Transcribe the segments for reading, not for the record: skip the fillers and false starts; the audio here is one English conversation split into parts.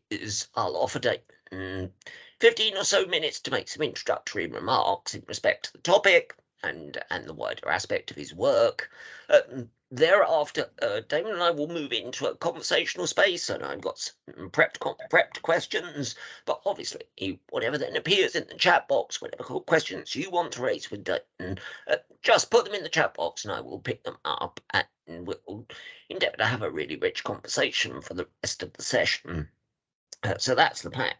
is I'll offer Damon 15 or so minutes to make some introductory remarks in respect to the topic and the wider aspect of his work. Thereafter, Damon and I will move into a conversational space, and I've got some prepped questions. But obviously, whatever then appears in the chat box, whatever questions you want to raise with Damon, just put them in the chat box, and I will pick them up, and we'll endeavour to have a really rich conversation for the rest of the session. So that's the plan.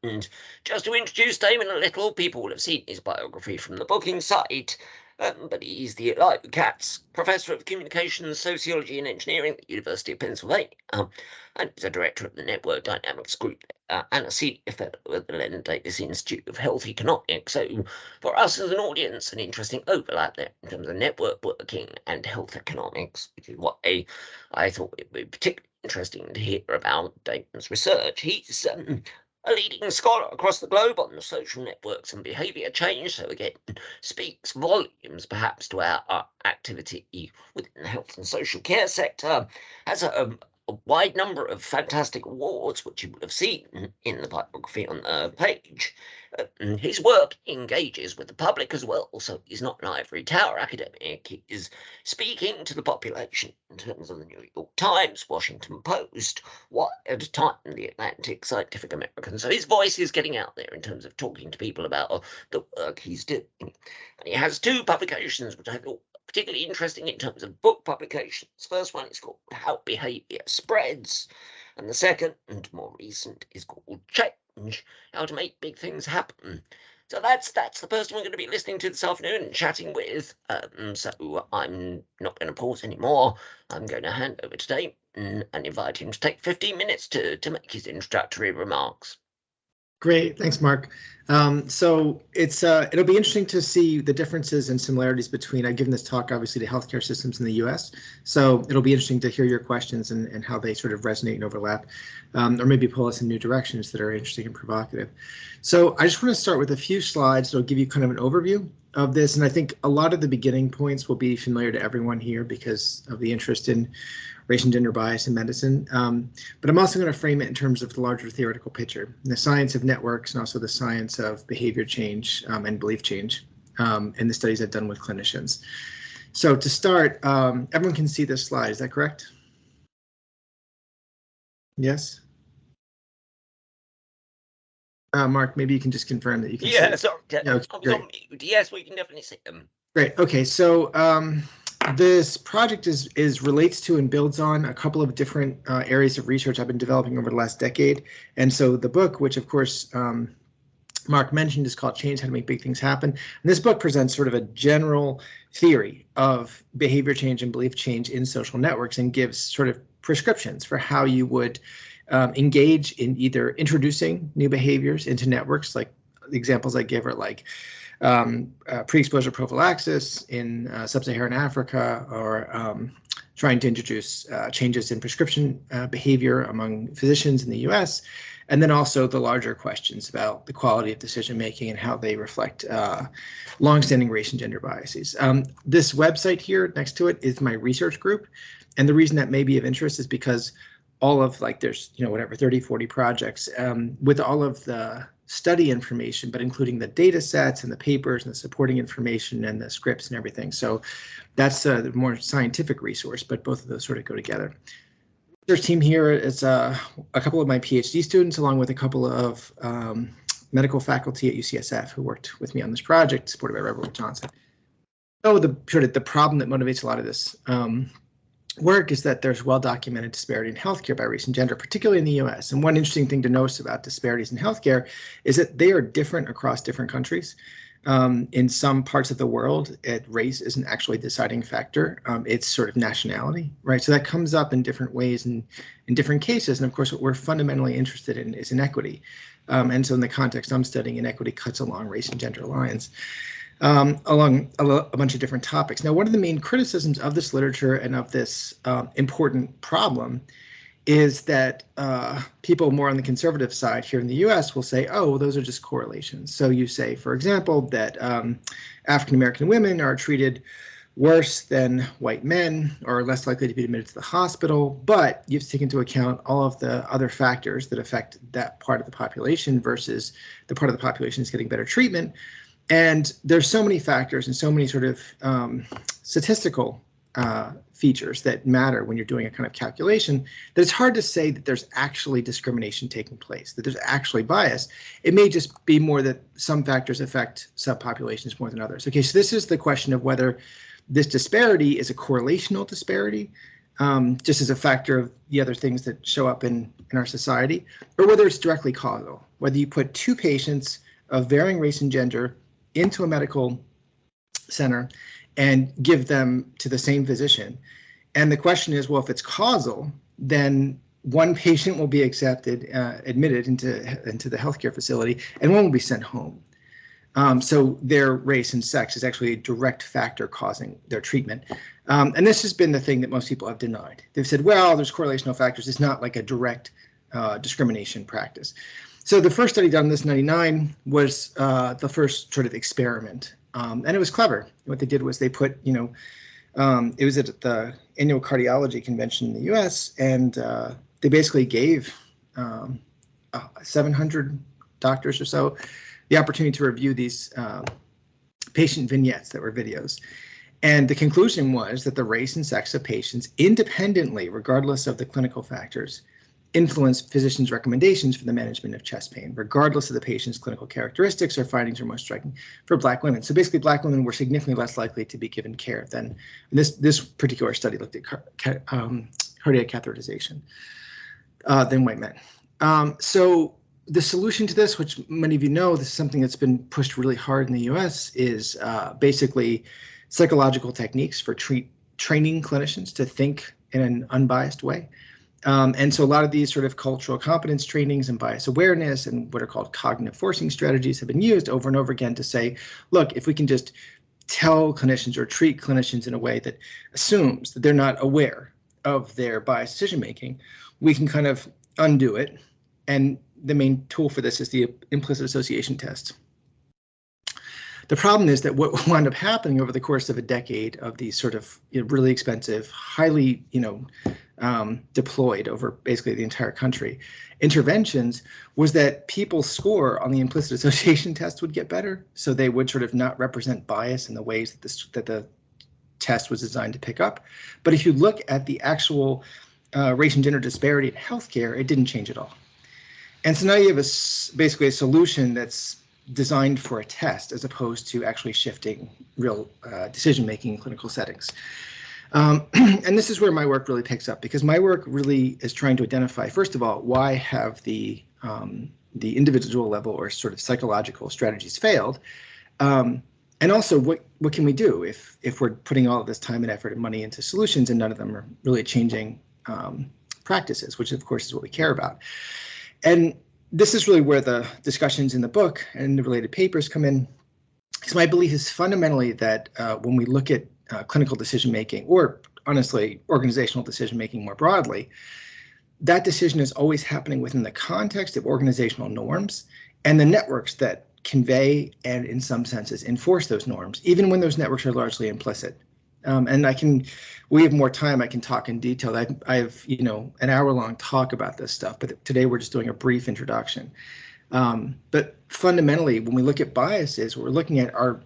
And just to introduce Damon a little, people will have seen his biography from the booking site, but he's the Elihu Katz Professor of Communications, Sociology and Engineering at the University of Pennsylvania, and he's a director of the Network Dynamics Group and a senior fellow at the Len Davis Institute of Health Economics. So for us as an audience, an interesting overlap there in terms of network working and health economics, which is why I thought it would be particularly interesting to hear about Damon's research. He's a leading scholar across the globe on the social networks and behaviour change, so again, speaks volumes perhaps to our activity within the health and social care sector, has a wide number of fantastic awards, which you will have seen in the biography on the page. His work engages with the public as well, so he's not an ivory tower academic. He is speaking to the population in terms of the New York Times, Washington Post, Wired, Time, the Atlantic, Scientific American. So his voice is getting out there in terms of talking to people about the work he's doing. And he has two publications which I thought particularly interesting in terms of book publications. First one is called How Behaviour Spreads, and the second and more recent is called Change, How to Make Big Things Happen. So that's the person we're going to be listening to this afternoon and chatting with. So I'm not going to pause anymore. I'm going to hand over to Damon and invite him to take 15 minutes to make his introductory remarks. Great, thanks, Mark. So it'll be interesting to see the differences and similarities between, I've given this talk obviously to healthcare systems in the US, so it'll be interesting to hear your questions and how they sort of resonate and overlap, or maybe pull us in new directions that are interesting and provocative. So I just want to start with a few slides that'll give you kind of an overview of this, and I think a lot of the beginning points will be familiar to everyone here because of the interest in race and gender bias in medicine, but I'm also going to frame it in terms of the larger theoretical picture, the science of networks and also the science of behavior change and belief change in the studies I've done with clinicians. So to start, everyone can see this slide, is that correct? Yes? Mark, maybe you can just confirm that you can see it. Sorry, I was on mute. Yes, we can definitely see them. Great, okay, so this project relates to and builds on a couple of different areas of research I've been developing over the last decade. And so the book, which of course Mark mentioned, is called Change, How to Make Big Things Happen. And this book presents sort of a general theory of behavior change and belief change in social networks and gives sort of prescriptions for how you would engage in either introducing new behaviors into networks, like the examples I give are like pre-exposure prophylaxis in sub-Saharan Africa, or trying to introduce changes in prescription behavior among physicians in the US, and then also the larger questions about the quality of decision making and how they reflect longstanding race and gender biases. This website here next to it is my research group, and the reason that may be of interest is because all of, like, there's, you know, whatever, 30, 40 projects with all of the study information, but including the data sets and the papers and the supporting information and the scripts and everything. So that's the more scientific resource, but both of those sort of go together. The research team here is a couple of my PhD students, along with a couple of medical faculty at UCSF who worked with me on this project, supported by Robert Johnson. So the problem that motivates a lot of this work is that there's well-documented disparity in healthcare by race and gender, particularly in the US. And one interesting thing to notice about disparities in healthcare is that they are different across different countries. In some parts of the world, race isn't actually a deciding factor. It's sort of nationality, right? So that comes up in different ways and in different cases. And of course, what we're fundamentally interested in is inequity. And so in the context I'm studying, inequity cuts along race and gender lines. Along a bunch of different topics. Now, one of the main criticisms of this literature and of this important problem is that people more on the conservative side here in the US will say, oh, well, those are just correlations. So you say, for example, that African-American women are treated worse than white men or are less likely to be admitted to the hospital, but you have to take into account all of the other factors that affect that part of the population versus the part of the population that's getting better treatment. And there's so many factors and so many sort of statistical features that matter when you're doing a kind of calculation that it's hard to say that there's actually discrimination taking place, that there's actually bias. It may just be more that some factors affect subpopulations more than others. Okay, so this is the question of whether this disparity is a correlational disparity, just as a factor of the other things that show up in our society, or whether it's directly causal, whether you put two patients of varying race and gender into a medical center and give them to the same physician. And the question is, well, if it's causal, then one patient will be admitted into the healthcare facility, and one will be sent home. So their race and sex is actually a direct factor causing their treatment. And this has been the thing that most people have denied. They've said, well, there's correlational factors. It's not like a direct discrimination practice. So the first study done in this 99 was the first sort of experiment. And it was clever. What they did was they put, it was at the annual cardiology convention in the US, and they basically gave 700 doctors or so the opportunity to review these patient vignettes that were videos. And the conclusion was that the race and sex of patients independently, regardless of the clinical factors, influence physicians' recommendations for the management of chest pain, regardless of the patient's clinical characteristics. Or findings are most striking for Black women. So basically, Black women were significantly less likely to be given care than this particular study looked at cardiac catheterization than white men. So the solution to this, which many of you know, this is something that's been pushed really hard in the US, is basically psychological techniques for training clinicians to think in an unbiased way. And so a lot of these sort of cultural competence trainings and bias awareness and what are called cognitive forcing strategies have been used over and over again to say, look, if we can just tell clinicians or treat clinicians in a way that assumes that they're not aware of their biased decision making, we can kind of undo it. And the main tool for this is the implicit association test. The problem is that what wound up happening over the course of a decade of these sort of really expensive, highly deployed over basically the entire country interventions was that people's score on the implicit association test would get better. So they would sort of not represent bias in the ways that the test was designed to pick up. But if you look at the actual race and gender disparity in healthcare, it didn't change at all. And so now you have basically a solution that's designed for a test as opposed to actually shifting real decision-making in clinical settings. And this is where my work really picks up, because my work really is trying to identify, first of all, why have the individual level or sort of psychological strategies failed? And also, what can we do if we're putting all of this time and effort and money into solutions and none of them are really changing practices, which of course is what we care about. And this is really where the discussions in the book and the related papers come in. So my belief is fundamentally that when we look at clinical decision-making, or honestly, organizational decision-making more broadly, that decision is always happening within the context of organizational norms and the networks that convey and in some senses enforce those norms, even when those networks are largely implicit. And we have more time, I can talk in detail. I have an hour-long talk about this stuff, but today we're just doing a brief introduction. But fundamentally, when we look at biases, what we're looking at are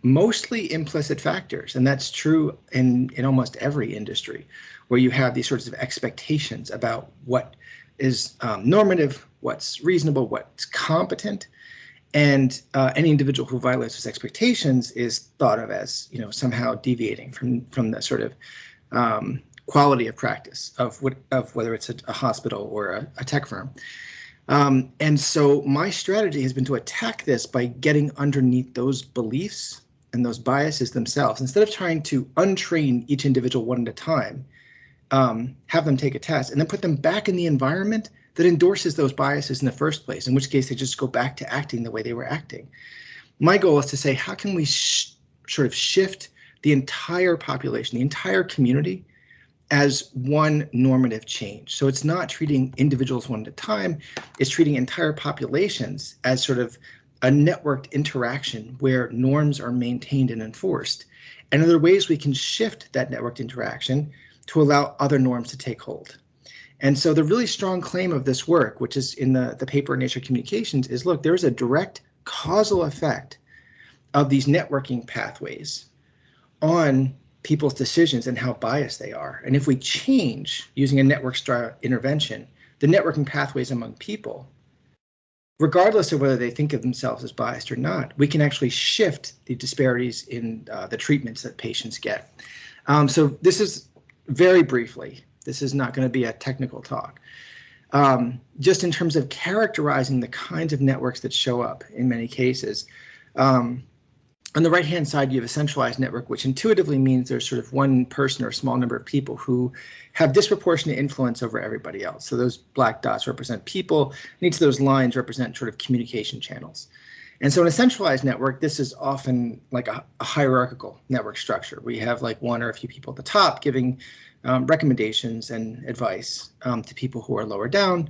mostly implicit factors, and that's true in almost every industry, where you have these sorts of expectations about what is normative, what's reasonable, what's competent. And any individual who violates those expectations is thought of as, somehow deviating from the sort of quality of practice of whether it's a hospital or a tech firm. And so my strategy has been to attack this by getting underneath those beliefs and those biases themselves. Instead of trying to untrain each individual one at a time, have them take a test and then put them back in the environment that endorses those biases in the first place, in which case they just go back to acting the way they were acting. My goal is to say, how can we sort of shift the entire population, the entire community, as one normative change? So it's not treating individuals one at a time, it's treating entire populations as sort of a networked interaction where norms are maintained and enforced. And are there ways we can shift that networked interaction to allow other norms to take hold? And so the really strong claim of this work, which is in the paper Nature Communications, is look, there's a direct causal effect of these networking pathways on people's decisions and how biased they are. And if we change using a network style intervention, the networking pathways among people, regardless of whether they think of themselves as biased or not, we can actually shift the disparities in the treatments that patients get. So this is very briefly, this is not going to be a technical talk. Just in terms of characterizing the kinds of networks that show up in many cases. On the right-hand side, you have a centralized network, which intuitively means there's sort of one person or a small number of people who have disproportionate influence over everybody else. So those black dots represent people, and each of those lines represent sort of communication channels. And so in a centralized network, this is often like a hierarchical network structure. We have like one or a few people at the top giving recommendations and advice to people who are lower down.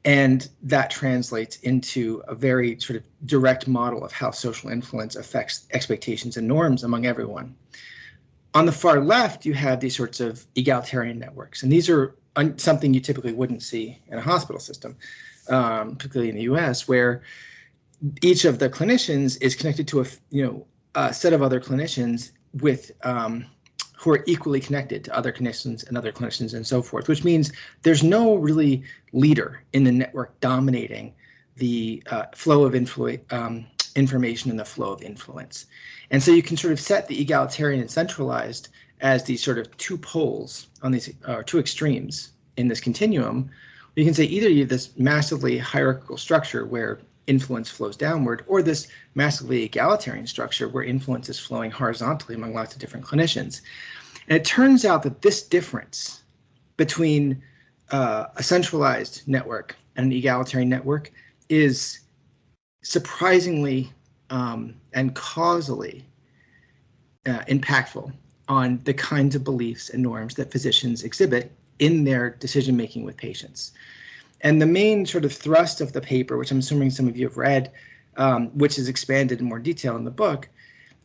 And that translates into a very sort of direct model of how social influence affects expectations and norms among everyone. On the far left, you have these sorts of egalitarian networks. And these are something you typically wouldn't see in a hospital system, particularly in the US, where each of the clinicians is connected to a set of other clinicians with who are equally connected to other clinicians and so forth, which means there's no really leader in the network dominating the flow of information and the flow of influence. And so you can sort of set the egalitarian and centralized as these sort of two poles on these two extremes in this continuum. You can say either you have this massively hierarchical structure where influence flows downward, or this massively egalitarian structure where influence is flowing horizontally among lots of different clinicians. And it turns out that this difference between a centralized network and an egalitarian network is surprisingly and causally impactful on the kinds of beliefs and norms that physicians exhibit in their decision-making with patients. And the main sort of thrust of the paper, which I'm assuming some of you have read, which is expanded in more detail in the book,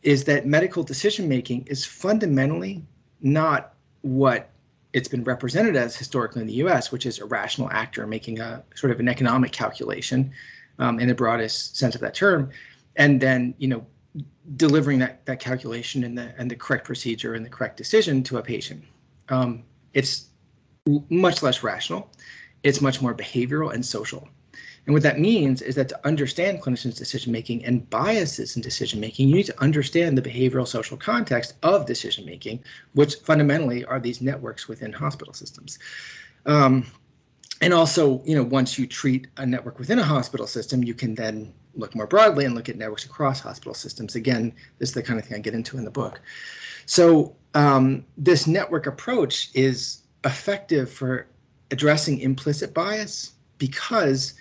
is that medical decision-making is fundamentally not what it's been represented as historically in the US, which is a rational actor making a sort of an economic calculation in the broadest sense of that term, and then, delivering that calculation and the correct procedure and the correct decision to a patient. It's much less rational. It's much more behavioral and social. And what that means is that to understand clinicians' decision-making and biases in decision-making, you need to understand the behavioral social context of decision-making, which fundamentally are these networks within hospital systems. And also, once you treat a network within a hospital system, you can then look more broadly and look at networks across hospital systems. Again, this is the kind of thing I get into in the book. So this network approach is effective for addressing implicit bias because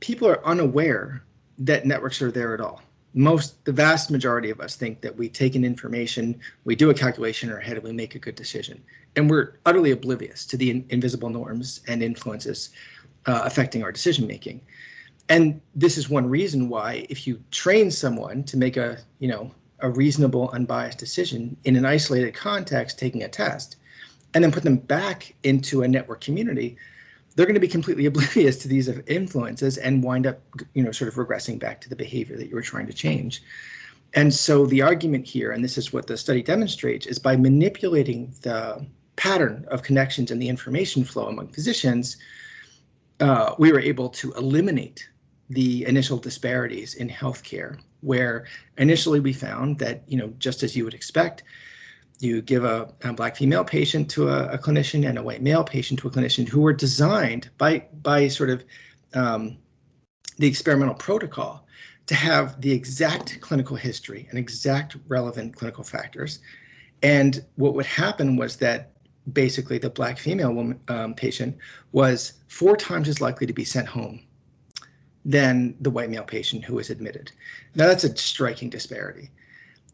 people are unaware that networks are there at all. The vast majority of us think that we take in information, we do a calculation in our head, and we make a good decision. And we're utterly oblivious to the invisible norms and influences affecting our decision making. And this is one reason why if you train someone to make a reasonable, unbiased decision in an isolated context, taking a test, and then put them back into a network community, they're going to be completely oblivious to these influences and wind up, sort of regressing back to the behavior that you were trying to change. And so the argument here, and this is what the study demonstrates, is by manipulating the pattern of connections and the information flow among physicians, we were able to eliminate the initial disparities in healthcare, where initially we found that, just as you would expect, you give a black female patient to a clinician and a white male patient to a clinician who were designed by sort of the experimental protocol to have the exact clinical history and exact relevant clinical factors. And what would happen was that basically the black female patient was 4 times as likely to be sent home than the white male patient who was admitted. Now that's a striking disparity.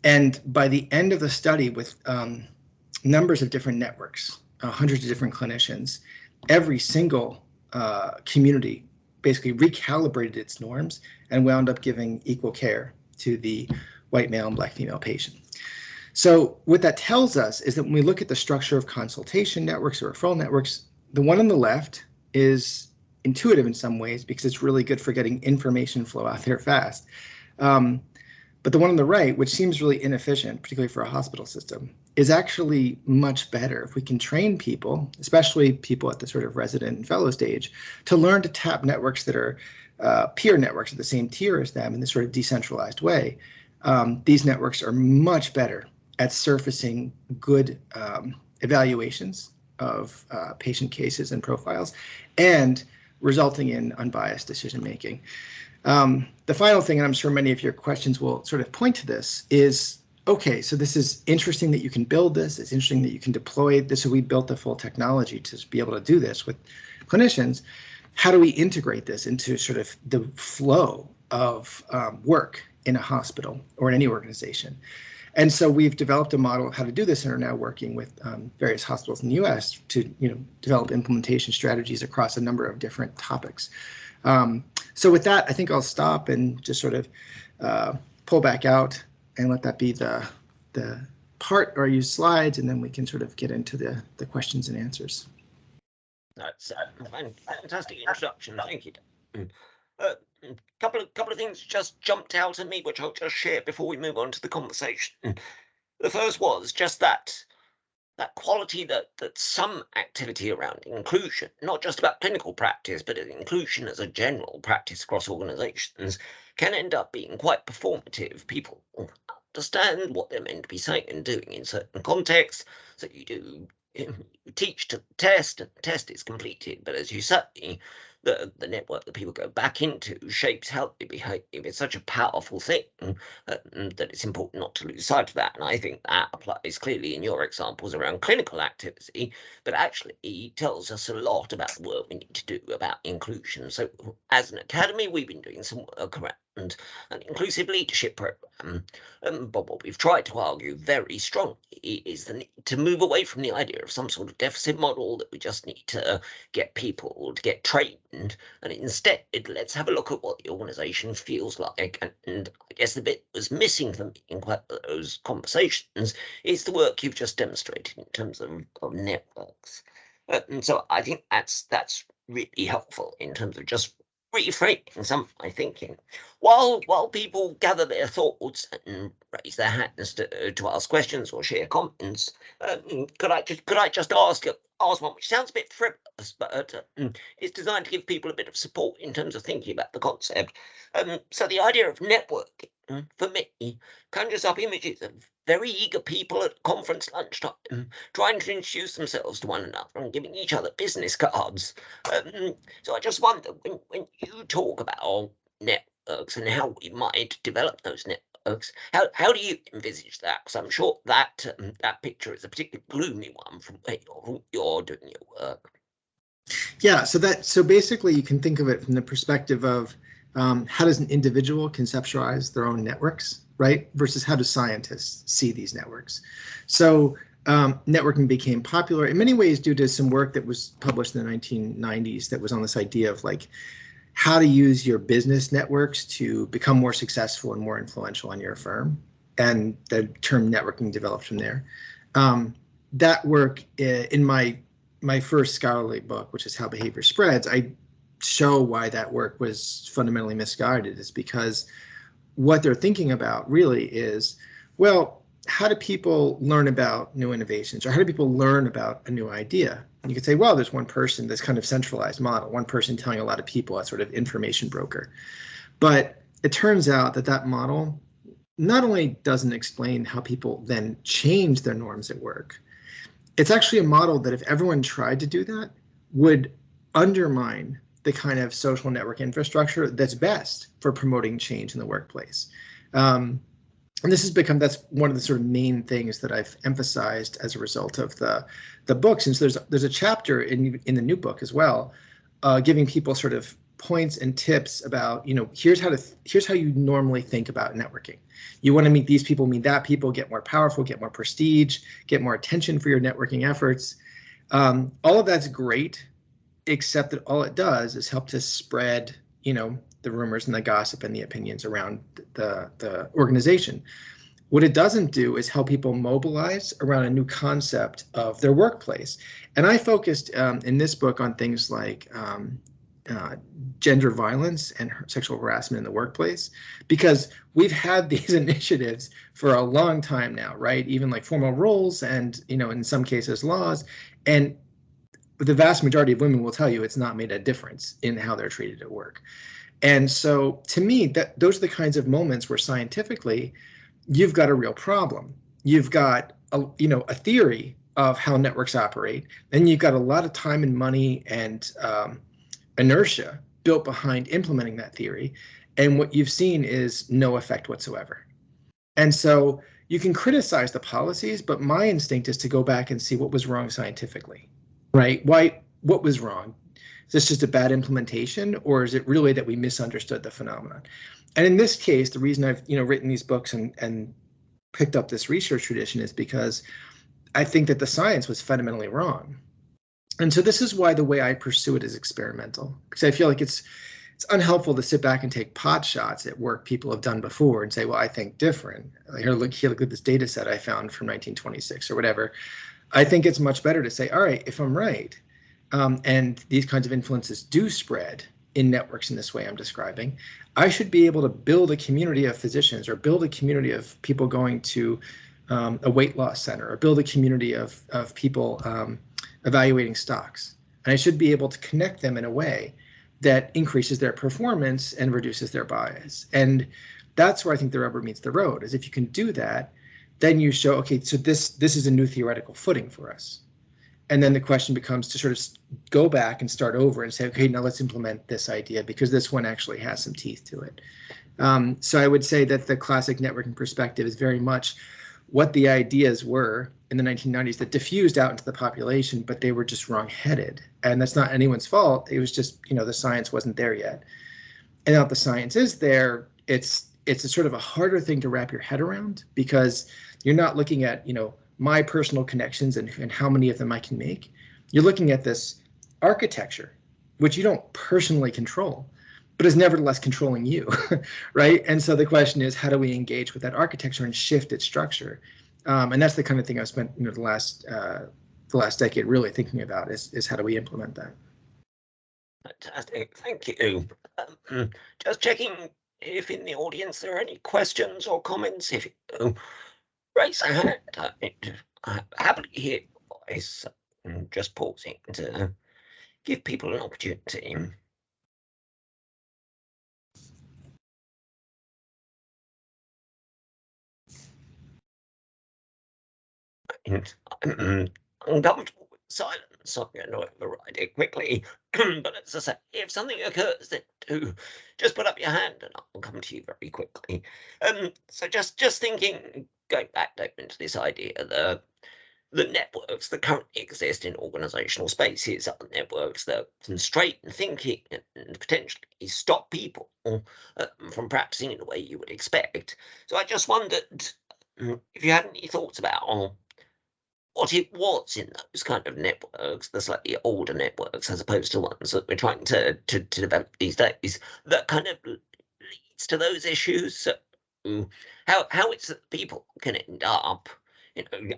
And by the end of the study, with numbers of different networks, hundreds of different clinicians, every single community basically recalibrated its norms and wound up giving equal care to the white male and black female patient. So what that tells us is that when we look at the structure of consultation networks or referral networks, the one on the left is intuitive in some ways because it's really good for getting information flow out there fast. But the one on the right, which seems really inefficient, particularly for a hospital system, is actually much better if we can train people, especially people at the sort of resident and fellow stage, to learn to tap networks that are peer networks at the same tier as them in this sort of decentralized way. These networks are much better at surfacing good evaluations of patient cases and profiles and resulting in unbiased decision making. The final thing, and I'm sure many of your questions will sort of point to this, is, okay, so this is interesting that you can build this. It's interesting that you can deploy this. So we built the full technology to be able to do this with clinicians. How do we integrate this into sort of the flow of work in a hospital or in any organization? And so we've developed a model of how to do this and are now working with various hospitals in the US to develop implementation strategies across a number of different topics. So with that, I think I'll stop and just sort of pull back out and let that be the part, or use slides, and then we can sort of get into the questions and answers. That's a fantastic introduction. Thank you. A couple of things just jumped out at me, which I'll just share before we move on to the conversation. The first was just that quality that some activity around inclusion, not just about clinical practice, but inclusion as a general practice across organizations, can end up being quite performative. People understand what they're meant to be saying and doing in certain contexts. So you teach to test, and the test is completed. But as you say, the network that people go back into shapes how they behave. It's such a powerful thing that it's important not to lose sight of that. And I think that applies clearly in your examples around clinical activity, but actually tells us a lot about the work we need to do about inclusion. So as an academy, we've been doing some work around an inclusive leadership program. But what we've tried to argue very strongly is the need to move away from the idea of some sort of deficit model that we just need to get people to get trained, and instead let's have a look at what the organization feels like. And I guess the bit that was missing for me in quite those conversations is the work you've just demonstrated in terms of networks. And so I think that's really helpful in terms of just reframing some of my thinking. While people gather their thoughts and raise their hands to ask questions or share comments, could I just ask one which sounds a bit frivolous, but it's designed to give people a bit of support in terms of thinking about the concept. So the idea of networking, for me, conjures up images of very eager people at conference lunchtime trying to introduce themselves to one another and giving each other business cards. So I just wonder, when you talk about networks and how we might develop those networks, how do you envisage that? Because I'm sure that that picture is a particularly gloomy one from where you're doing your work. Yeah, so basically you can think of it from the perspective of how does an individual conceptualize their own networks, right? Versus how do scientists see these networks? So networking became popular in many ways due to some work that was published in the 1990s that was on this idea of like how to use your business networks to become more successful and more influential in your firm. And the term networking developed from there. That work in my first scholarly book, which is How Behavior Spreads, I show why that work was fundamentally misguided. Is because what they're thinking about really is, well, how do people learn about new innovations, or how do people learn about a new idea? And you could say, well, there's one person, this kind of centralized model, one person telling a lot of people, a sort of information broker. But it turns out that that model not only doesn't explain how people then change their norms at work, it's actually a model that if everyone tried to do that would undermine the kind of social network infrastructure that's best for promoting change in the workplace. And this has become, that's one of the sort of main things that I've emphasized as a result of the book. Since there's a chapter in the new book as well, giving people sort of points and tips about, here's how you normally think about networking. You want to meet these people, meet that people, get more powerful, get more prestige, get more attention for your networking efforts. All of that's great, except that all it does is help to spread, the rumors and the gossip and the opinions around the organization. What it doesn't do is help people mobilize around a new concept of their workplace. And I focused in this book on things like uh, gender violence and sexual harassment in the workplace, because we've had these initiatives for a long time now, right? Even like formal roles and, in some cases laws. And the vast majority of women will tell you it's not made a difference in how they're treated at work. And so to me, those are the kinds of moments where scientifically you've got a real problem. You've got a theory of how networks operate, then you've got a lot of time and money and inertia built behind implementing that theory, and what you've seen is no effect whatsoever. And so you can criticize the policies, but my instinct is to go back and see what was wrong scientifically, right? What was wrong? Is this just a bad implementation, or is it really that we misunderstood the phenomenon? And in this case, the reason I've written these books and picked up this research tradition is because I think that the science was fundamentally wrong. And so this is why the way I pursue it is experimental, because I feel like it's unhelpful to sit back and take pot shots at work people have done before and say, well, I think different. Look at this data set I found from 1926 or whatever. I think it's much better to say, all right, if I'm right, and these kinds of influences do spread in networks in this way I'm describing, I should be able to build a community of physicians or build a community of people going to a weight loss center or build a community of people evaluating stocks. And I should be able to connect them in a way that increases their performance and reduces their bias. And that's where I think the rubber meets the road, is if you can do that, then you show, okay, so this is a new theoretical footing for us. And then the question becomes to sort of go back and start over and say, okay, now let's implement this idea because this one actually has some teeth to it. So I would say that the classic networking perspective is very much what the ideas were in the 1990s that diffused out into the population, but they were just wrong-headed. And that's not anyone's fault. It was just, the science wasn't there yet. And now that the science is there, it's a sort of a harder thing to wrap your head around, because you're not looking at, my personal connections and how many of them I can make. You're looking at this architecture, which you don't personally control, but is nevertheless controlling you, right? And so the question is, how do we engage with that architecture and shift its structure? And that's the kind of thing I've spent the last decade really thinking about is how do we implement that? Fantastic, thank you. Just checking if in the audience there are any questions or comments. If you raise a hand, I happily hear your voice. Just pausing to give people an opportunity. I'm uncomfortable with silence, so I'm going to override it quickly. But as I say, if something occurs, then do just put up your hand and I'll come to you very quickly. So just thinking, going back into this idea, the networks that currently exist in organizational spaces are networks that constrain thinking and potentially stop people from practicing in the way you would expect. So I just wondered if you had any thoughts about what it was in those kind of networks, the slightly older networks, as opposed to ones that we're trying to develop these days, that kind of leads to those issues. So, how it's that people can end up,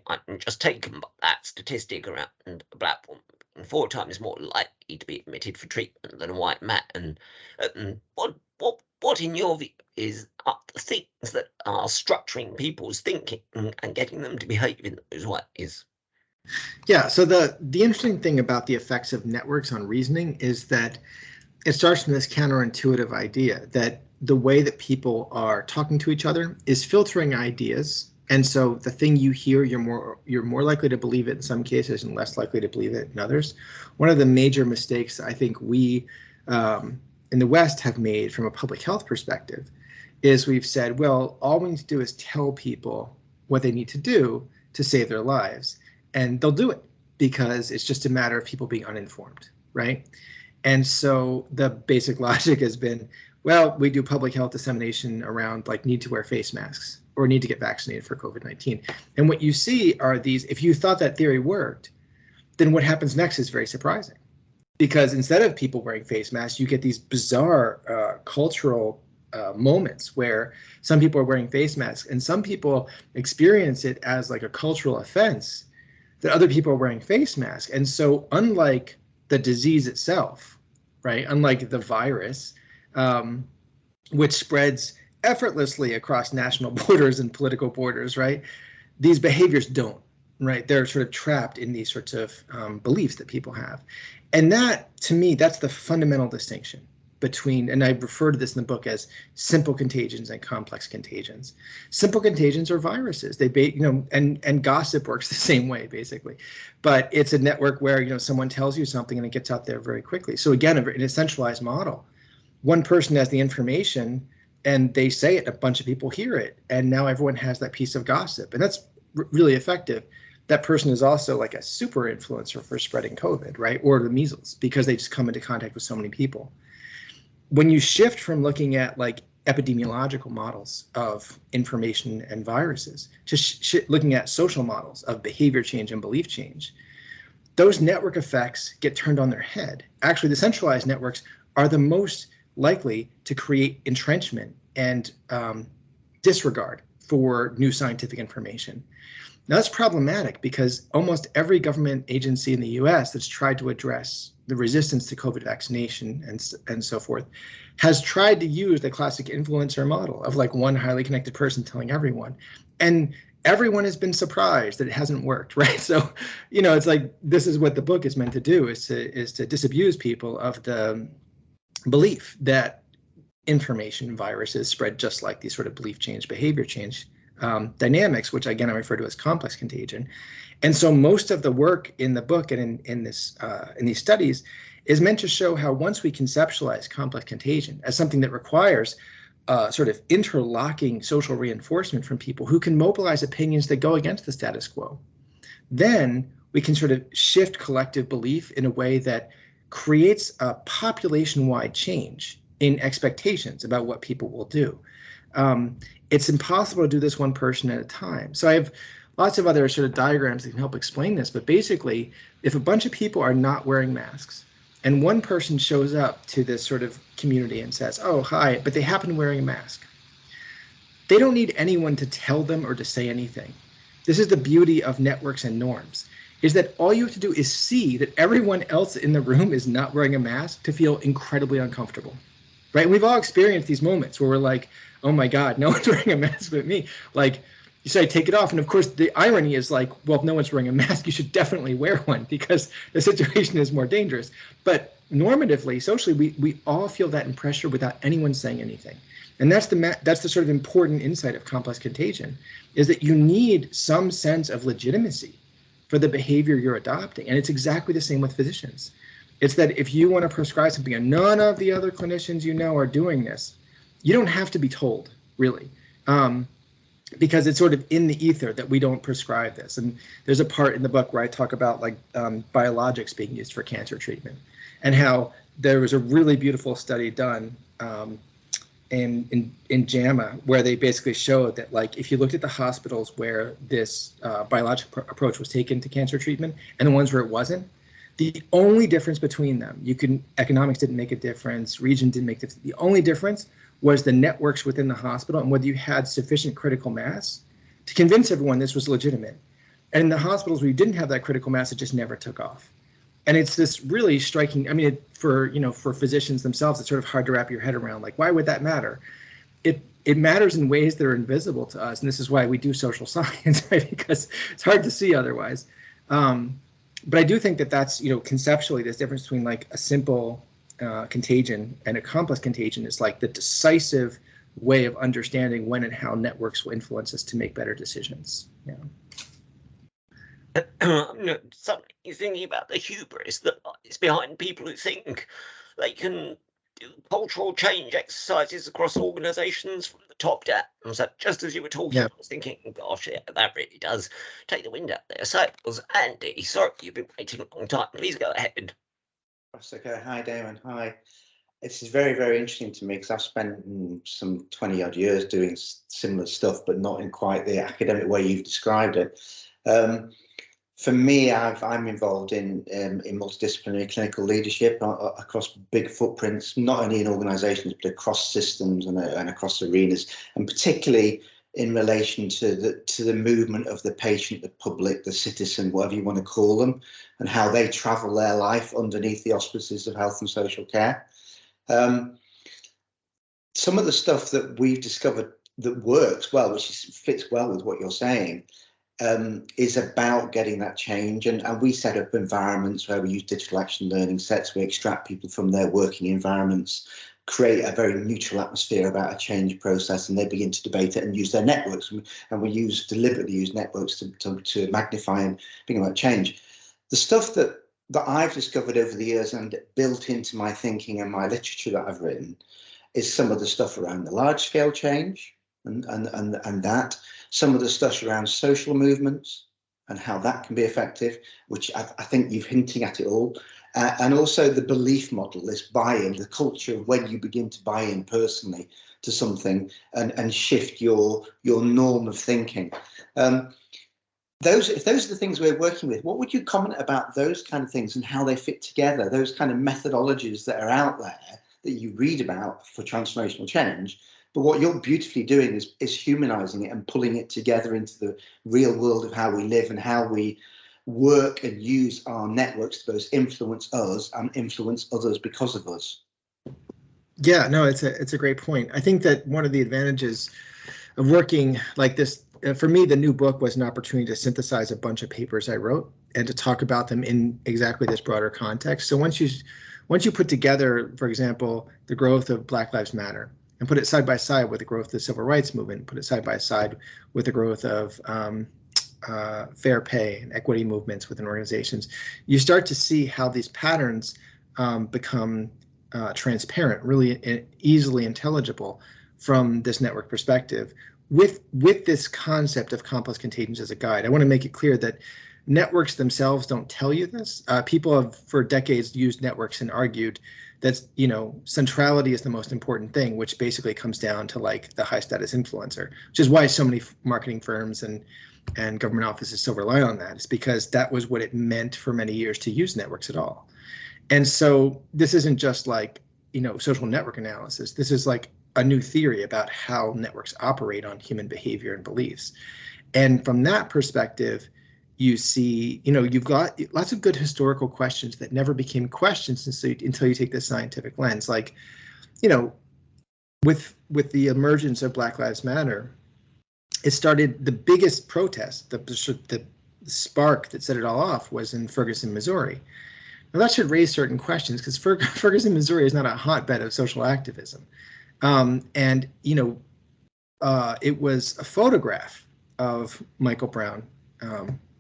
I'm just taken by that statistic around a black woman being 4 times more likely to be admitted for treatment than a white man. And what in your view are the things that are structuring people's thinking and getting them to behave in those ways? Yeah, so the interesting thing about the effects of networks on reasoning is that it starts from this counterintuitive idea that the way that people are talking to each other is filtering ideas. And so the thing you hear, you're more likely to believe it in some cases and less likely to believe it in others. One of the major mistakes I think we in the West have made from a public health perspective is we've said, well, all we need to do is tell people what they need to do to save their lives. And they'll do it because it's just a matter of people being uninformed, right? And so the basic logic has been, well, we do public health dissemination around like need to wear face masks or need to get vaccinated for COVID-19. And what you see are these, if you thought that theory worked, then what happens next is very surprising. Because instead of people wearing face masks, you get these bizarre cultural moments where some people are wearing face masks and some people experience it as like a cultural offense that other people are wearing face masks. And so unlike the disease itself, right, unlike the virus, which spreads effortlessly across national borders and political borders, right, these behaviors don't, right? They're sort of trapped in these sorts of beliefs that people have. And that, to me, that's the fundamental distinction between, and I refer to this in the book as simple contagions and complex contagions. Simple contagions are viruses. They, and gossip works the same way, basically. But it's a network where, someone tells you something and it gets out there very quickly. So again, in a centralized model, one person has the information and they say it, a bunch of people hear it, and now everyone has that piece of gossip, and that's really effective. That person is also like a super influencer for spreading COVID, right, or the measles, because they just come into contact with so many people. When you shift from looking at like epidemiological models of information and viruses to looking at social models of behavior change and belief change, those network effects get turned on their head. Actually, the centralized networks are the most likely to create entrenchment and disregard for new scientific information. Now, that's problematic because almost every government agency in the US that's tried to address the resistance to COVID vaccination and so forth has tried to use the classic influencer model of like one highly connected person telling everyone. And everyone has been surprised that it hasn't worked, right? So, it's like, this is what the book is meant to do, is to disabuse people of the belief that information viruses spread just like these sort of belief change, behavior change dynamics, which again I refer to as complex contagion. And so most of the work in the book and in these studies is meant to show how once we conceptualize complex contagion as something that requires sort of interlocking social reinforcement from people who can mobilize opinions that go against the status quo, then we can sort of shift collective belief in a way that creates a population-wide change in expectations about what people will do. It's impossible to do this one person at a time. So I have lots of other sort of diagrams that can help explain this, but basically, if a bunch of people are not wearing masks and one person shows up to this sort of community and says, oh, hi, but they happen to be wearing a mask, they don't need anyone to tell them or to say anything. This is the beauty of networks and norms, is that all you have to do is see that everyone else in the room is not wearing a mask to feel incredibly uncomfortable, right? And we've all experienced these moments where we're like, oh my God, no one's wearing a mask but me. Like, you say, take it off. And of course, the irony is like, well, if no one's wearing a mask, you should definitely wear one because the situation is more dangerous. But normatively, socially, we all feel that in pressure without anyone saying anything. And that's the sort of important insight of complex contagion, is that you need some sense of legitimacy for the behavior you're adopting. And it's exactly the same with physicians. It's that if you want to prescribe something and none of the other clinicians are doing this, you don't have to be told, really, because it's sort of in the ether that we don't prescribe this. And there's a part in the book where I talk about like biologics being used for cancer treatment, and how there was a really beautiful study done in JAMA where they basically showed that, like, if you looked at the hospitals where this biologic approach was taken to cancer treatment and the ones where it wasn't, the only difference between them, economics didn't make a difference, region didn't make a difference. The only difference was the networks within the hospital and whether you had sufficient critical mass to convince everyone this was legitimate. And in the hospitals where you didn't have that critical mass, it just never took off. And it's this really striking, I mean, for physicians themselves, it's sort of hard to wrap your head around, like, why would that matter? It matters in ways that are invisible to us. And this is why we do social science, right? Because it's hard to see otherwise. But I do think that that's, conceptually, this difference between like a simple contagion and a complex contagion is like the decisive way of understanding when and how networks will influence us to make better decisions. Yeah. Suddenly thinking about the hubris that is behind people who think they can do cultural change exercises across organizations from the top down. So just as you were talking, I was thinking, gosh, yeah, that really does take the wind out of their sails. Andy, sorry, you've been waiting a long time. Please go ahead. That's okay. Hi, Damon. Hi. This is very, very interesting to me because I've spent some 20 odd years doing similar stuff, but not in quite the academic way you've described it. For me, I'm involved in multidisciplinary clinical leadership across big footprints, not only in organisations but across systems and across arenas, and particularly in relation to the movement of the patient, the public, the citizen, whatever you want to call them, and how they travel their life underneath the auspices of health and social care. Some of the stuff that we've discovered that works well, which fits well with what you're saying, is about getting that change. And we set up environments where we use digital action learning sets. We extract people from their working environments, create a very neutral atmosphere about a change process, and they begin to debate it and use their networks. And we deliberately use networks to magnify and bring about change. The stuff that I've discovered over the years and built into my thinking and my literature that I've written is some of the stuff around the large scale change and that, some of the stuff around social movements and how that can be effective, which I think you've hinting at it all, and also the belief model, this buy-in, the culture of when you begin to buy in personally to something and shift your norm of thinking. If those are the things we're working with, what would you comment about those kind of things and how they fit together, those kind of methodologies that are out there that you read about for transformational change? But what you're beautifully doing is humanizing it and pulling it together into the real world of how we live and how we work and use our networks to both influence us and influence others because of us. Yeah, no, it's a great point. I think that one of the advantages of working like this, for me, the new book was an opportunity to synthesize a bunch of papers I wrote and to talk about them in exactly this broader context. So once you put together, for example, the growth of Black Lives Matter and put it side by side with the growth of the civil rights movement, put it side by side with the growth of fair pay and equity movements within organizations, you start to see how these patterns become transparent, really easily intelligible from this network perspective, with this concept of complex contagions as a guide. I want to make it clear that networks themselves don't tell you this. People have for decades used networks and argued that, centrality is the most important thing, which basically comes down to like the high status influencer, which is why so many marketing firms and government offices so rely on that. It's because that was what it meant for many years to use networks at all. And so this isn't just like, social network analysis. This is like a new theory about how networks operate on human behavior and beliefs. And from that perspective, you see, you've got lots of good historical questions that never became questions until you take this scientific lens. Like, with the emergence of Black Lives Matter, it started the biggest protest, the spark that set it all off was in Ferguson, Missouri. Now that should raise certain questions because Ferguson, Missouri is not a hotbed of social activism. It was a photograph of Michael Brown,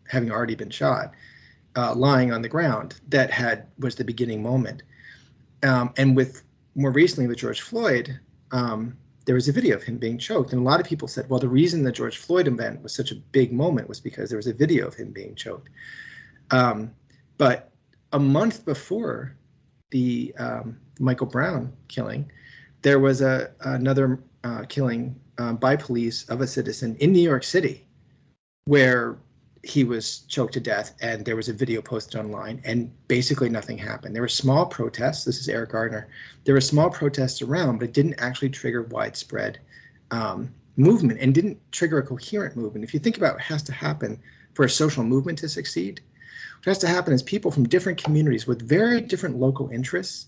having already been shot, lying on the ground that was the beginning moment. And more recently with George Floyd, there was a video of him being choked. And a lot of people said, well, the reason the George Floyd event was such a big moment was because there was a video of him being choked. But a month before the Michael Brown killing, there was another killing by police of a citizen in New York City where he was choked to death, and there was a video posted online, and basically nothing happened. There were small protests. This is Eric Gardner. There were small protests around, but it didn't actually trigger widespread movement and didn't trigger a coherent movement. If you think about what has to happen for a social movement to succeed, what has to happen is people from different communities with very different local interests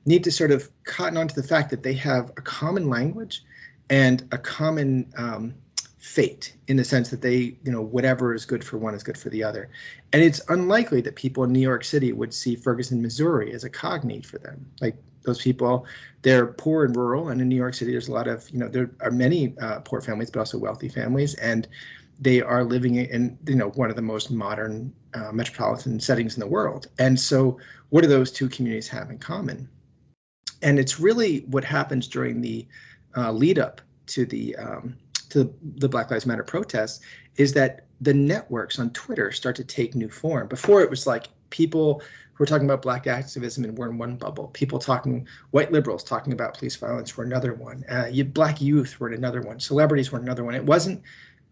need to sort of cotton onto the fact that they have a common language and a common fate, in the sense that they, whatever is good for one is good for the other. And it's unlikely that people in New York City would see Ferguson, Missouri as a cognate for them. Like, those people, they're poor and rural, and in New York City there's a lot of, there are many poor families, but also wealthy families, and they are living in, one of the most modern metropolitan settings in the world. And so what do those two communities have in common? And it's really what happens during the lead up to the Black Lives Matter protests is that the networks on Twitter start to take new form. Before, it was like people who were talking about Black activism and were in one bubble. White liberals talking about police violence were another one. Black youth were in another one. Celebrities were another one. It wasn't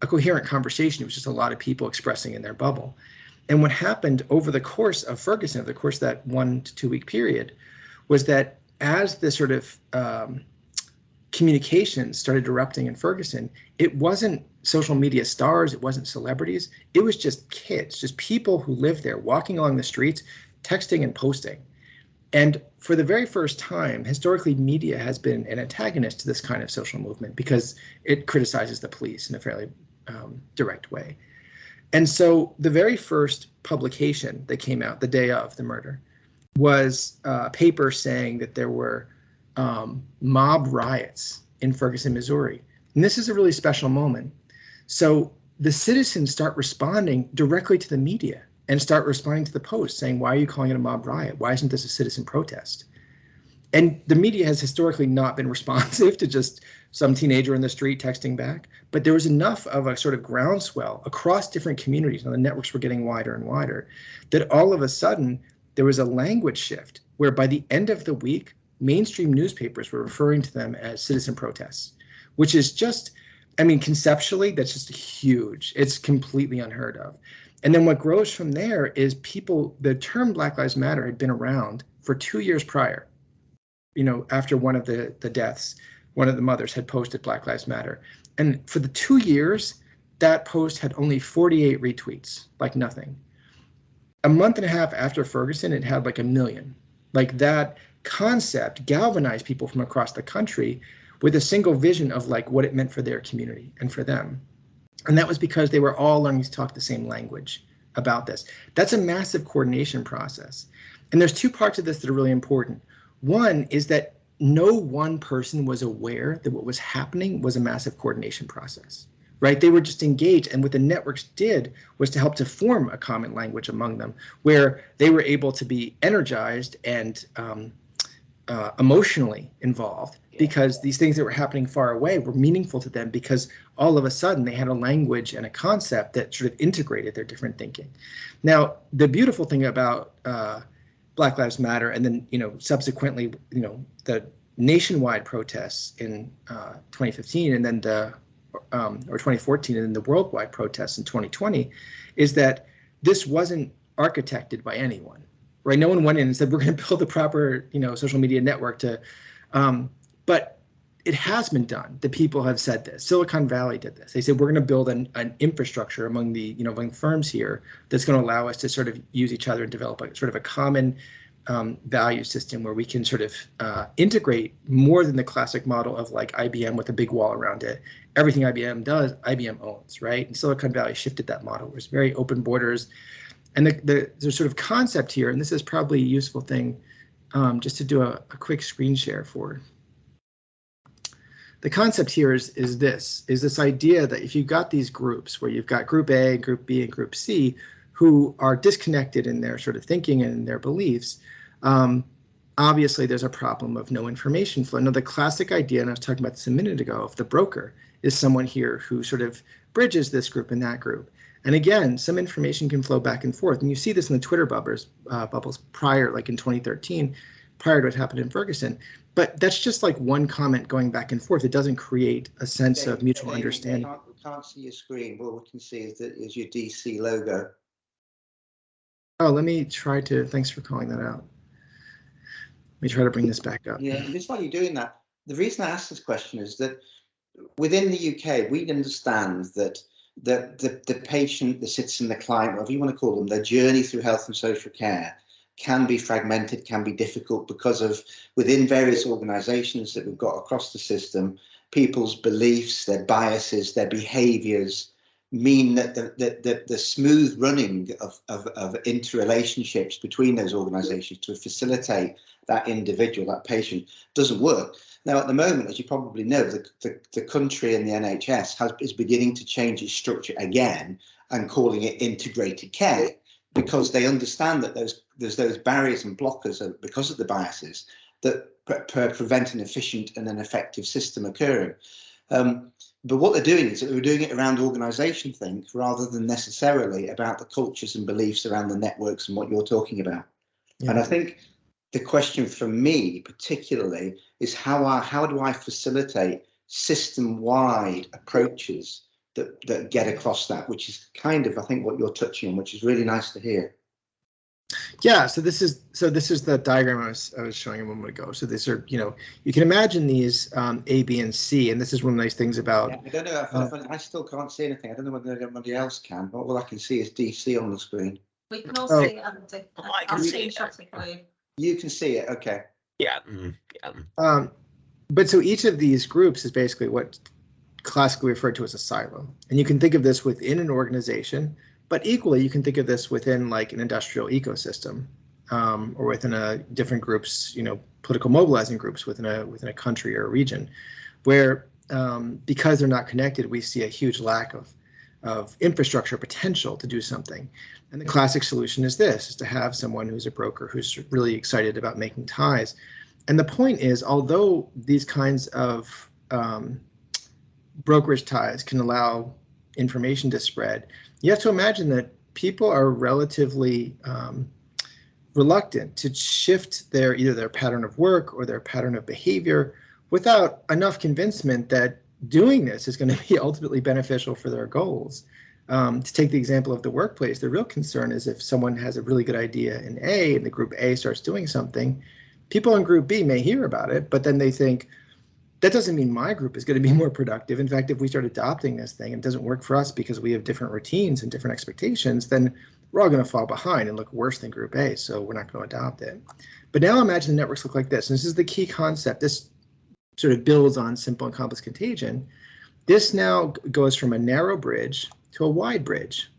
a coherent conversation. It was just a lot of people expressing in their bubble. And what happened over the course of Ferguson, over the course of that 1 to 2 week period, was that as the sort of communication started erupting in Ferguson, it wasn't social media stars, it wasn't celebrities, it was just kids, just people who lived there, walking along the streets, texting and posting. And for the very first time, historically, media has been an antagonist to this kind of social movement because it criticizes the police in a fairly direct way. And so the very first publication that came out the day of the murder was a paper saying that there were mob riots in Ferguson, Missouri. And this is a really special moment. So the citizens start responding directly to the media and start responding to the post saying, why are you calling it a mob riot? Why isn't this a citizen protest? And the media has historically not been responsive to just some teenager in the street texting back, but there was enough of a sort of groundswell across different communities, and the networks were getting wider and wider, that all of a sudden there was a language shift where by the end of the week, mainstream newspapers were referring to them as citizen protests, which is just, I mean, conceptually, that's just huge. It's completely unheard of. And then what grows from there is people, the term Black Lives Matter had been around for 2 years prior. After one of the deaths, one of the mothers had posted Black Lives Matter. And for the 2 years, that post had only 48 retweets, like nothing. A month and a half after Ferguson, it had like 1 million. Like that concept galvanized people from across the country with a single vision of like what it meant for their community and for them. And that was because they were all learning to talk the same language about this. That's a massive coordination process. And there's two parts of this that are really important. One is that no one person was aware that what was happening was a massive coordination process, right? They were just engaged, and what the networks did was to help to form a common language among them, where they were able to be energized and emotionally involved because these things that were happening far away were meaningful to them because all of a sudden they had a language and a concept that sort of integrated their different thinking. Now, the beautiful thing about Black Lives Matter, and then subsequently the nationwide protests in 2015, and then or 2014, and then the worldwide protests in 2020, is that this wasn't architected by anyone, right? No one went in and said we're going to build the proper social media network to, but it has been done. The people have said this. Silicon Valley did this. They said we're going to build an infrastructure among the among firms here that's going to allow us to sort of use each other and develop a sort of a common value system where we can sort of integrate more than the classic model of like IBM with a big wall around it. Everything IBM does, IBM owns, right? And Silicon Valley shifted that model. It was very open borders. And the sort of concept here, and this is probably a useful thing, just to do a quick screen share for. The concept here is this idea that if you've got these groups where you've got group A, group B, and group C, who are disconnected in their sort of thinking and in their beliefs, obviously there's a problem of no information flow. Now, the classic idea, and I was talking about this a minute ago, of the broker is someone here who sort of bridges this group and that group. And again, some information can flow back and forth. And you see this in the Twitter bubbles prior, like in 2013, prior to what happened in Ferguson. But that's just like one comment going back and forth. It doesn't create a sense of mutual understanding. We can't see your screen. What we can see is your DC logo. Oh, let me try to, thanks for calling that out. Let me try to bring this back up. Yeah, just while you're doing that, the reason I asked this question is that within the UK, we understand that the patient, the citizen, the client, whatever you want to call them, their journey through health and social care can be fragmented, can be difficult because of within various organizations that we've got across the system, people's beliefs, their biases, their behaviors mean that the smooth running of interrelationships between those organizations to facilitate that individual, that patient, doesn't work. Now, at the moment, as you probably know, the country and the NHS is beginning to change its structure again and calling it integrated care, because they understand that there's those barriers and blockers because of the biases that prevent an efficient and an effective system occurring. But what they're doing is that they're doing it around organisation think rather than necessarily about the cultures and beliefs around the networks and what you're talking about. Yeah. And I think the question for me particularly is how do I facilitate system-wide approaches that get across that, which is kind of, I think, what you're touching on, which is really nice to hear. Yeah, so this is the diagram I was showing a moment ago. So these are, you can imagine these A, B, and C, and this is one of the nice things about. Yeah, I don't know. I still can't see anything. I don't know whether anybody else can, but all I can see is DC on the screen. We can all see it, Andy. I can I'll see screenshot it for you. You can see it, okay. Yeah. Yeah. But so each of these groups is basically what classically referred to as a silo, and you can think of this within an organization. But equally, you can think of this within like an industrial ecosystem, or within a different groups, political mobilizing groups within a country or a region, where because they're not connected, we see a huge lack of infrastructure potential to do something. And the classic solution is to have someone who's a broker who's really excited about making ties. And the point is, although these kinds of brokerage ties can allow information to spread, you have to imagine that people are relatively reluctant to shift either their pattern of work or their pattern of behavior without enough convincement that doing this is going to be ultimately beneficial for their goals. To take the example of the workplace, the real concern is if someone has a really good idea in A and the group A starts doing something, people in group B may hear about it, but then they think, that doesn't mean my group is going to be more productive. In fact, if we start adopting this thing and it doesn't work for us because we have different routines and different expectations, then we're all going to fall behind and look worse than group A, so we're not going to adopt it. But now imagine the networks look like this. And this is the key concept. This sort of builds on simple and complex contagion. This now goes from a narrow bridge to a wide bridge.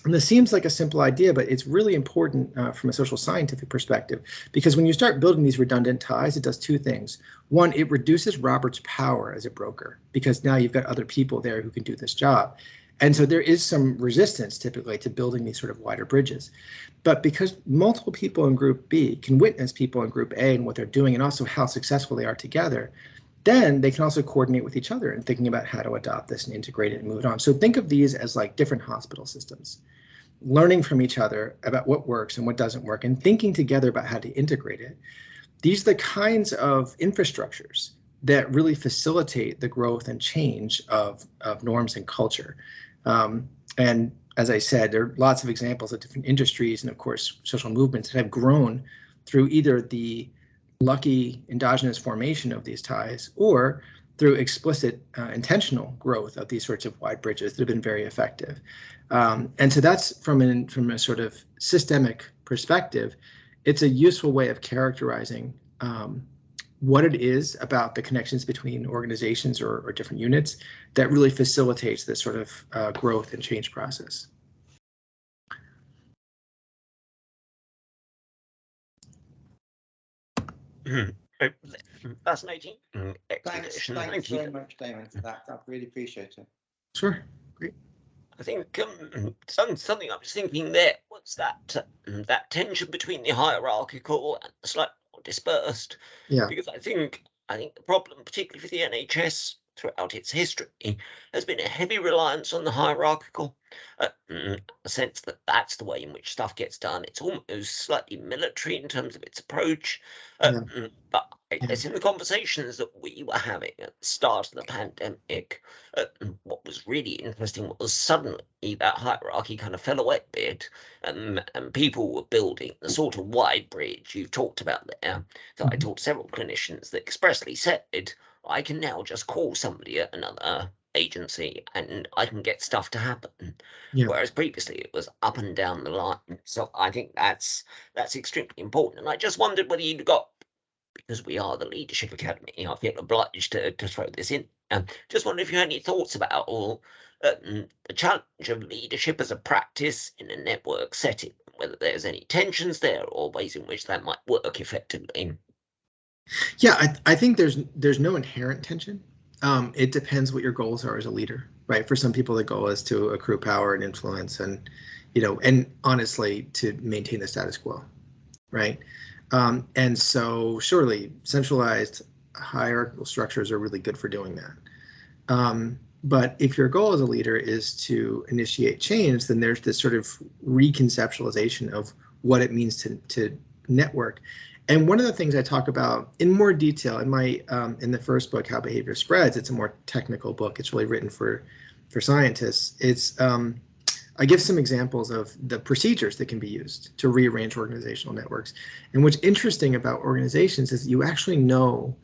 And this seems like a simple idea, but it's really important from a social scientific perspective, because when you start building these redundant ties, it does two things. One, it reduces Robert's power as a broker, because now you've got other people there who can do this job. And so there is some resistance typically to building these sort of wider bridges. But because multiple people in group B can witness people in group A and what they're doing and also how successful they are together, then they can also coordinate with each other and thinking about how to adopt this and integrate it and move it on. So think of these as like different hospital systems, learning from each other about what works and what doesn't work and thinking together about how to integrate it. These are the kinds of infrastructures that really facilitate the growth and change of norms and culture. And as I said, there are lots of examples of different industries and of course, social movements that have grown through either the lucky endogenous formation of these ties or through explicit intentional growth of these sorts of wide bridges that have been very effective. And so that's from a sort of systemic perspective, it's a useful way of characterizing what it is about the connections between organizations or different units that really facilitates this sort of growth and change process. Fascinating Thanks explanation. Thank you very much, Damon, for that. I really appreciate it. Sure, great. I think something I was thinking there was that tension between the hierarchical and the slightly more dispersed. Yeah. Because I think the problem, particularly for the NHS throughout its history, has been a heavy reliance on the hierarchical, a sense that that's the way in which stuff gets done. It's almost slightly military in terms of its approach. But I guess in the conversations that we were having at the start of the pandemic, what was really interesting was suddenly that hierarchy kind of fell away a bit, and people were building the sort of wide bridge you've talked about there. So I talked to several clinicians that expressly said, I can now just call somebody at another agency and I can get stuff to happen. Yeah. Whereas previously it was up and down the line. So I think that's extremely important. And I just wondered whether you'd got, because we are the Leadership Academy, I feel obliged to throw this in. Just wonder if you had any thoughts about the challenge of leadership as a practice in a network setting, whether there's any tensions there or ways in which that might work effectively. Yeah, I think there's no inherent tension. It depends what your goals are as a leader, right? For some people, the goal is to accrue power and influence, and and honestly, to maintain the status quo, right? And so, surely, centralized hierarchical structures are really good for doing that. But if your goal as a leader is to initiate change, then there's this sort of reconceptualization of what it means to network. And one of the things I talk about in more detail in my in the first book, How Behavior Spreads, it's a more technical book. It's really written for for scientists, it's I give some examples of the procedures that can be used to rearrange organizational networks. And what's interesting about organizations is you actually know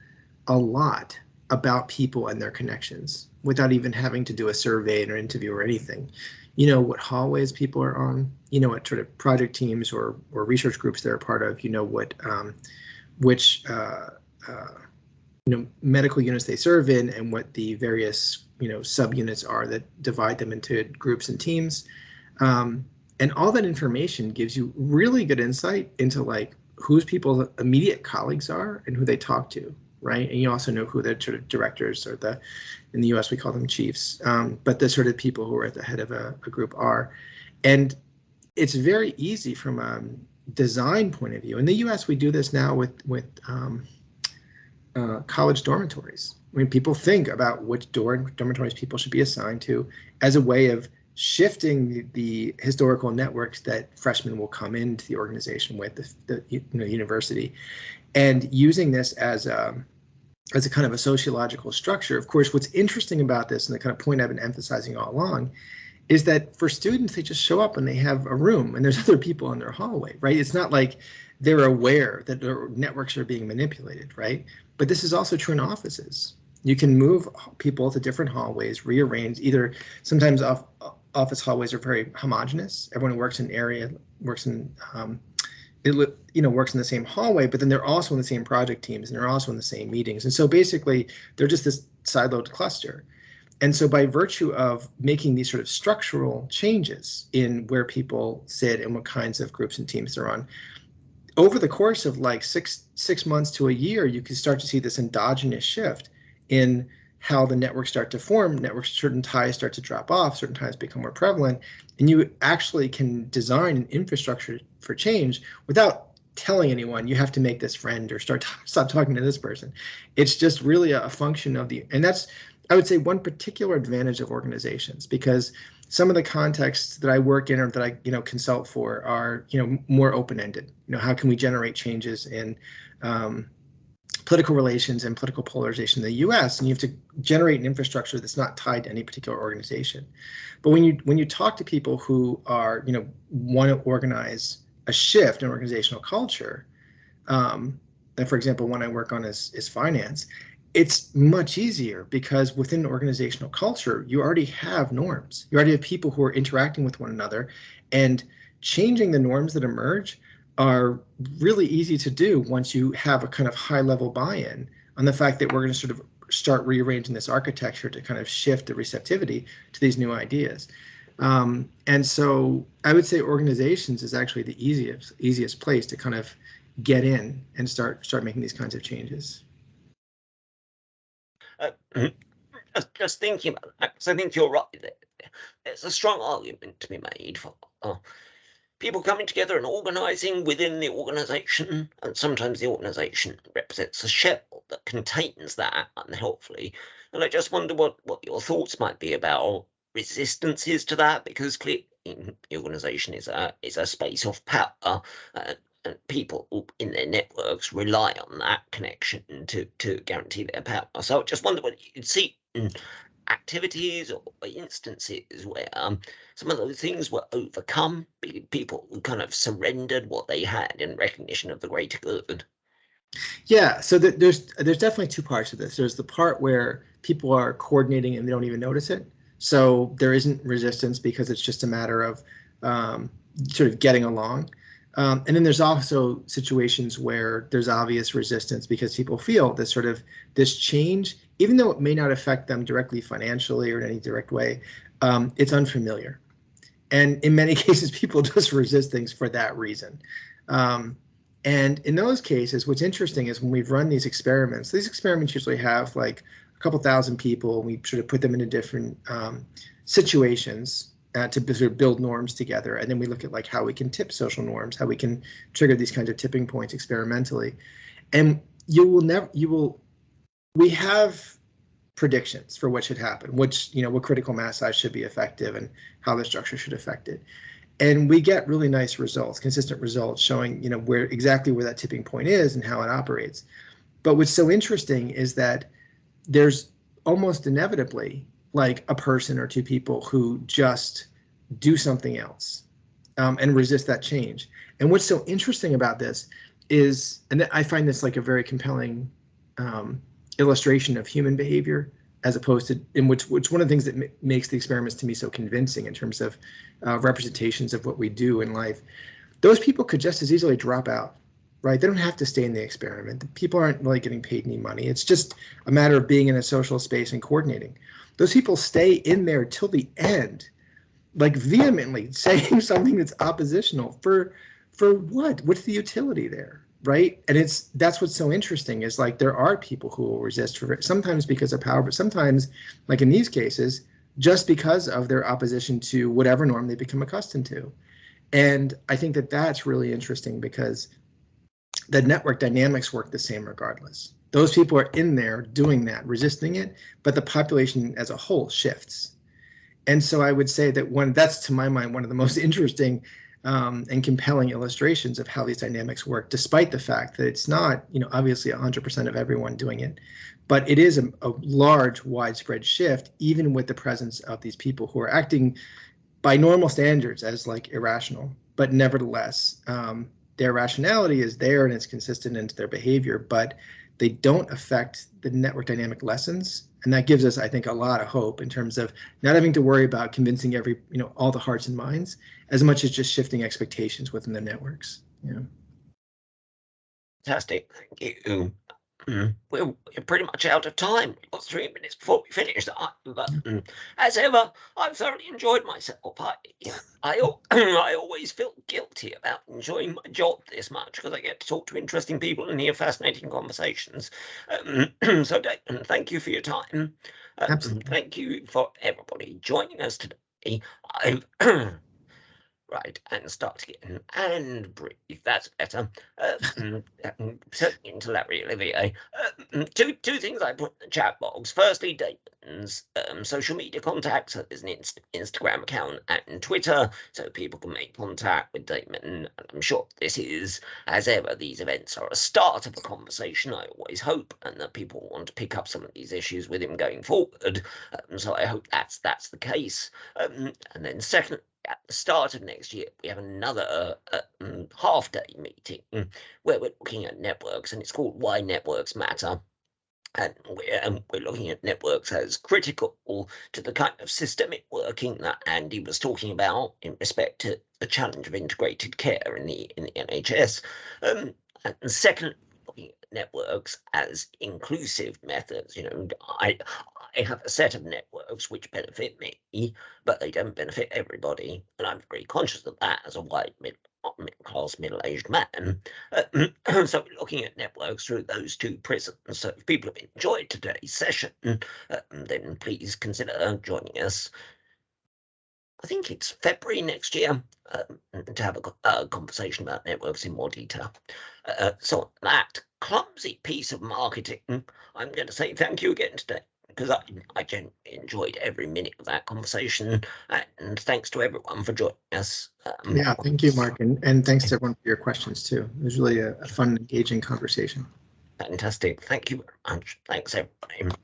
a lot about people and their connections without even having to do a survey or interview or anything. You know what hallways people are on, you know what sort of project teams or research groups they're a part of, you know what which medical units they serve in, and what the various subunits are that divide them into groups and teams. And all that information gives you really good insight into like whose people's immediate colleagues are and who they talk to, right? And you also know who the sort of directors, or in the US we call them chiefs, but the sort of people who are at the head of a group are. And it's very easy from a design point of view. In the US we do this now with college dormitories. I mean, people think about which dormitories people should be assigned to as a way of shifting the historical networks that freshmen will come into the organization with, the university, and using this as a kind of a sociological structure. Of course, what's interesting about this, and the kind of point I've been emphasizing all along, is that for students, they just show up and they have a room and there's other people in their hallway, right? It's not like they're aware that their networks are being manipulated, right? But this is also true in offices. You can move people to different hallways, rearrange, either sometimes office hallways are very homogenous. Everyone who works in an area works in works in the same hallway, but then they're also in the same project teams and they're also in the same meetings. And so basically they're just this siloed cluster. And so by virtue of making these sort of structural changes in where people sit and what kinds of groups and teams they're on, over the course of like six months to a year, you can start to see this endogenous shift in how the networks start to form. Networks, certain ties start to drop off, certain ties become more prevalent, and you actually can design an infrastructure for change without telling anyone you have to make this friend or stop talking to this person. It's just really a function of and that's, I would say, one particular advantage of organizations, because some of the contexts that I work in or that I consult for are more open-ended. How can we generate changes in political relations and political polarization in the US, and you have to generate an infrastructure that's not tied to any particular organization. But when you talk to people who are want to organize a shift in organizational culture, and for example, one I work on is finance, it's much easier because within organizational culture, you already have norms. You already have people who are interacting with one another, and changing the norms that emerge are really easy to do once you have a kind of high level buy-in on the fact that we're going to sort of start rearranging this architecture to kind of shift the receptivity to these new ideas. And so I would say organizations is actually the easiest place to kind of get in and start making these kinds of changes. Just thinking about that, because I think you're right there. There's a strong argument to be made for people coming together and organising within the organisation, and sometimes the organisation represents a shell that contains that unhelpfully. And I just wonder what your thoughts might be about resistances to that, because clearly the organisation is a space of power, and people in their networks rely on that connection to guarantee their power. So I just wonder whether you'd see activities or instances where some of those things were overcome, people who kind of surrendered what they had in recognition of the greater good. Yeah, so there's definitely two parts of this. There's the part where people are coordinating and they don't even notice it. So there isn't resistance because it's just a matter of sort of getting along. And then there's also situations where there's obvious resistance because people feel this change, even though it may not affect them directly financially or in any direct way, it's unfamiliar. And in many cases, people just resist things for that reason. And in those cases, what's interesting is when we've run these experiments usually have like a couple thousand people, and we sort of put them into different situations to sort of build norms together. And then we look at like how we can tip social norms, how we can trigger these kinds of tipping points experimentally. And we have predictions for what should happen, what critical mass size should be effective and how the structure should affect it. And we get really nice results, consistent results showing, exactly where that tipping point is and how it operates. But what's so interesting is that there's almost inevitably like a person or two people who just do something else and resist that change. And what's so interesting about this is, and I find this like a very compelling illustration of human behavior, as opposed to in which one of the things that makes the experiments to me so convincing in terms of representations of what we do in life. Those people could just as easily drop out, right? They don't have to stay in the experiment. The people aren't really getting paid any money. It's just a matter of being in a social space and coordinating. Those people stay in there till the end, like vehemently saying something that's oppositional for what? What's the utility there, right? And that's what's so interesting is like there are people who will resist for sometimes because of power, but sometimes, like in these cases, just because of their opposition to whatever norm they become accustomed to. And I think that that's really interesting because the network dynamics work the same regardless. Those people are in there doing that, resisting it, but the population as a whole shifts. And so I would say that that's to my mind one of the most interesting and compelling illustrations of how these dynamics work, despite the fact that it's not, obviously 100% of everyone doing it, but it is a large, widespread shift, even with the presence of these people who are acting by normal standards as like irrational, but nevertheless, their rationality is there and it's consistent into their behavior, but they don't affect the network dynamic lessons. And that gives us, I think, a lot of hope in terms of not having to worry about convincing all the hearts and minds as much as just shifting expectations within the networks. Yeah. Fantastic. Thank you. We're pretty much out of time. We've got 3 minutes before we finish. But as ever, I've thoroughly enjoyed myself. I always feel guilty about enjoying my job this much because I get to talk to interesting people and hear fascinating conversations. So, Dayton, thank you for your time. Thank you for everybody joining us today. Right, and start again and breathe. That's better. Into Larry Olivier. Two things I put in the chat box. Firstly, Dayton's social media contacts. So there's an Instagram account and Twitter, so people can make contact with Damon. I'm sure this is, as ever, these events are a start of a conversation. I always hope, and that people want to pick up some of these issues with him going forward. So I hope that's the case. And then second, at the start of next year, we have another half-day meeting where we're looking at networks, and it's called Why Networks Matter. And we're looking at networks as critical to the kind of systemic working that Andy was talking about in respect to the challenge of integrated care in the NHS. And second, looking at networks as inclusive methods. I have a set of networks which benefit me, but they don't benefit everybody, and I'm very conscious of that as a white middle-class, middle-aged man. So we're looking at networks through those two prisms. So if people have enjoyed today's session, then please consider joining us. I think it's February next year to have a conversation about networks in more detail. So on that clumsy piece of marketing, I'm going to say thank you again today, because I enjoyed every minute of that conversation, and thanks to everyone for joining us. Yeah, thank you, Mark, and thanks to everyone for your questions too. It was really a fun, engaging conversation. Fantastic. Thank you very much. Thanks, everybody.